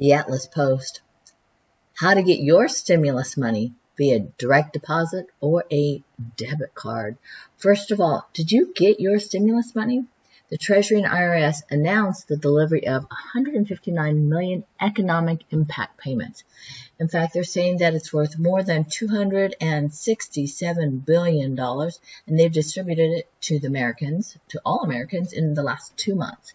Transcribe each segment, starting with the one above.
The Atlas Post. How to get your stimulus money via direct deposit or a debit card. First of all, did you get your stimulus money? The Treasury and IRS announced the delivery of 159 million economic impact payments. In fact, they're saying that it's worth more than $267 billion, and they've distributed it to the Americans, to all Americans, in the last 2 months.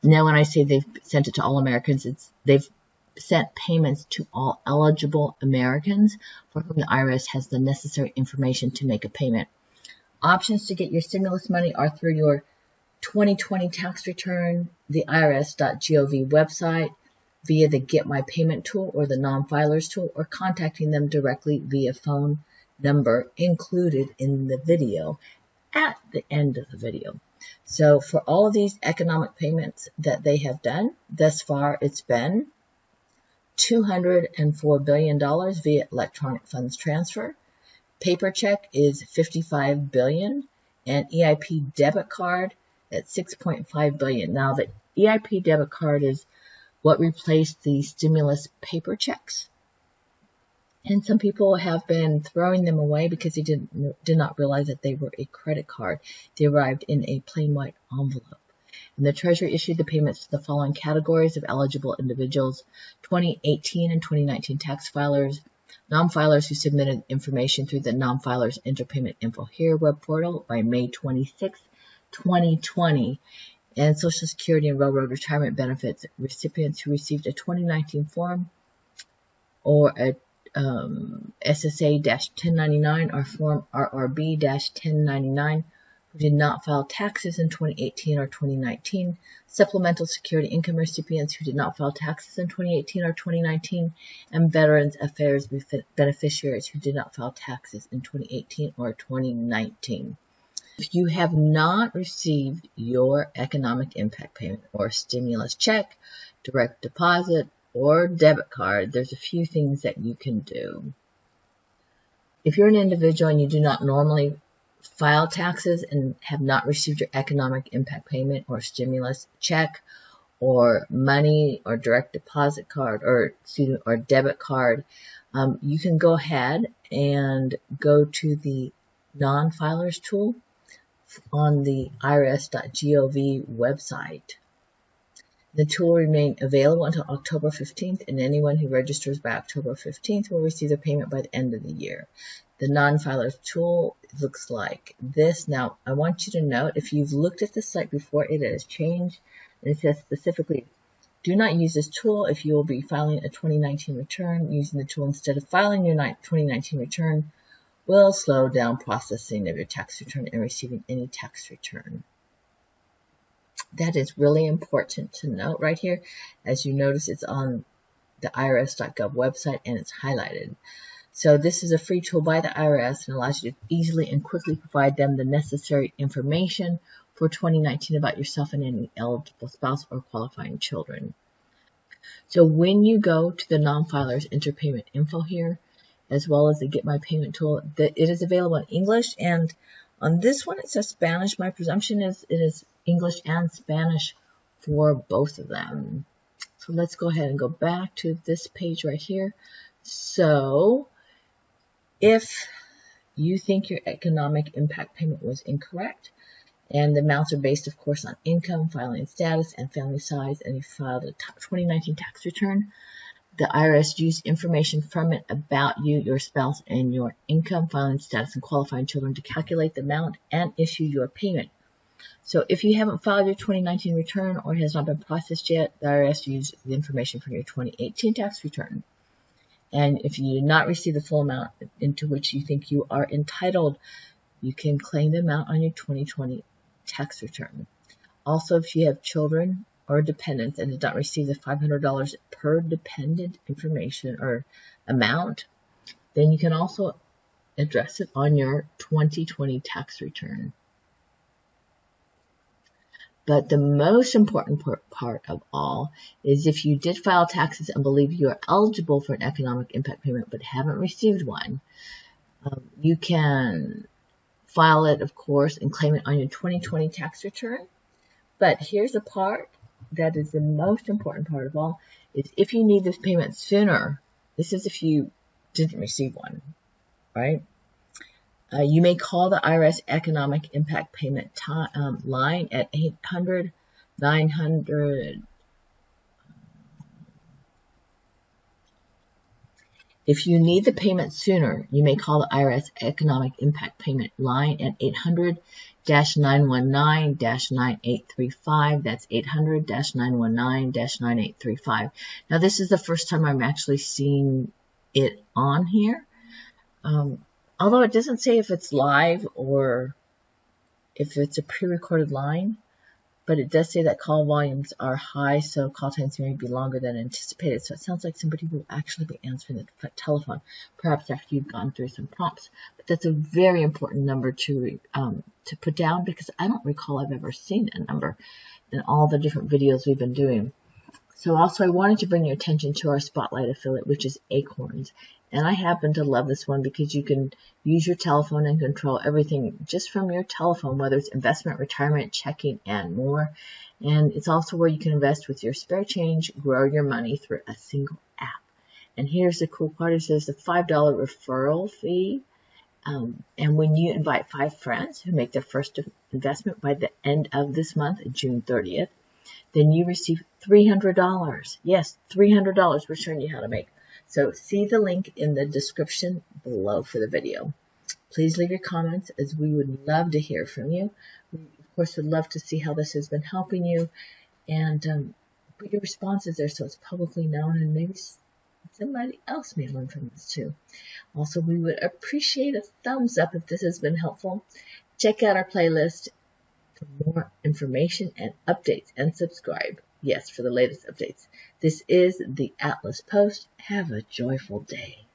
Now, when I say they've sent it to all Americans, they've sent payments to all eligible Americans for whom the IRS has the necessary information to make a payment. Options to get your stimulus money are through your 2020 tax return, the irs.gov website, via the Get My Payment tool or the non-filers tool, or contacting them directly via phone number included in the video at the end of the video. So for all of these economic payments that they have done, thus far it's been $204 billion via electronic funds transfer. Paper check is $55 billion, and EIP debit card at $6.5 billion. Now, the EIP debit card is what replaced the stimulus paper checks. And some people have been throwing them away because they did not realize that they were a credit card. They arrived in a plain white envelope. And the Treasury issued the payments to the following categories of eligible individuals: 2018 and 2019 tax filers, non-filers who submitted information through the non-filers Interpayment Info Here web portal by May 26, 2020, and Social Security and Railroad Retirement Benefits recipients who received a 2019 form or a SSA-1099 or Form RRB-1099 who did not file taxes in 2018 or 2019, Supplemental Security Income recipients who did not file taxes in 2018 or 2019, and Veterans Affairs beneficiaries who did not file taxes in 2018 or 2019. If you have not received your economic impact payment or stimulus check, direct deposit, or debit card, there's a few things that you can do. If you're an individual and you do not normally file taxes and have not received your economic impact payment or stimulus check or money or direct deposit card or debit card, you can go ahead and go to the non-filers tool on the irs.gov website. The tool will remain available until October 15th, and anyone who registers by October 15th will receive their payment by the end of the year. The non-filers tool looks like this. Now, I want you to note, if you've looked at the site before, it has changed. And it says specifically, do not use this tool if you will be filing a 2019 return. Using the tool instead of filing your 2019 return will slow down processing of your tax return and receiving any tax return. That is really important to note right here. As you notice, it's on the irs.gov website and it's highlighted. So this is a free tool by the IRS and allows you to easily and quickly provide them the necessary information for 2019 about yourself and any eligible spouse or qualifying children. So when you go to the non-filers Interpayment Info Here, as well as the Get My Payment tool, it is available in English, and on this one it says Spanish. My presumption is it is English and Spanish for both of them. So let's go ahead and go back to this page right here. So if you think your economic impact payment was incorrect, and the amounts are based, of course, on income, filing status, and family size, and you filed a 2019 tax return, the IRS used information from it about you, your spouse, and your income, filing status, and qualifying children to calculate the amount and issue your payment. So if you haven't filed your 2019 return or it has not been processed yet, the IRS used the information from your 2018 tax return. And if you did not receive the full amount into which you think you are entitled, you can claim the amount on your 2020 tax return. Also, if you have children or dependents and did not receive the $500 per dependent information or amount, then you can also address it on your 2020 tax return. But the most important part of all is if you did file taxes and believe you are eligible for an economic impact payment but haven't received one, you can file it, of course, and claim it on your 2020 tax return. But here's the part that is the most important part of all. is if you need this payment sooner, this is if you didn't receive one, right? You may call the IRS Economic Impact Payment line at 800-900. If you need the payment sooner, you may call the IRS Economic Impact Payment line at 800-919-9835. That's 800-919-9835. Now, this is the first time I'm actually seeing it on here. Although it doesn't say if it's live or if it's a pre-recorded line, but it does say that call volumes are high, so call times may be longer than anticipated. So it sounds like somebody will actually be answering the telephone, perhaps after you've gone through some prompts. But that's a very important number to put down, because I don't recall I've ever seen that number in all the different videos we've been doing. So also I wanted to bring your attention to our Spotlight affiliate, which is Acorns. And I happen to love this one because you can use your telephone and control everything just from your telephone, whether it's investment, retirement, checking, and more. And it's also where you can invest with your spare change, grow your money through a single app. And here's the cool part. It says the $5 referral fee. And when you invite 5 friends who make their first investment by the end of this month, June 30th, then you receive $300. Yes, $300. We're showing you how to make. So see the link in the description below for the video. Please leave your comments, as we would love to hear from you. We, of course, would love to see how this has been helping you. And put your responses there so it's publicly known, and maybe somebody else may learn from this too. Also, we would appreciate a thumbs up if this has been helpful. Check out our playlist for more information and updates, and subscribe. Yes, for the latest updates. This is the Atlas Post. Have a joyful day.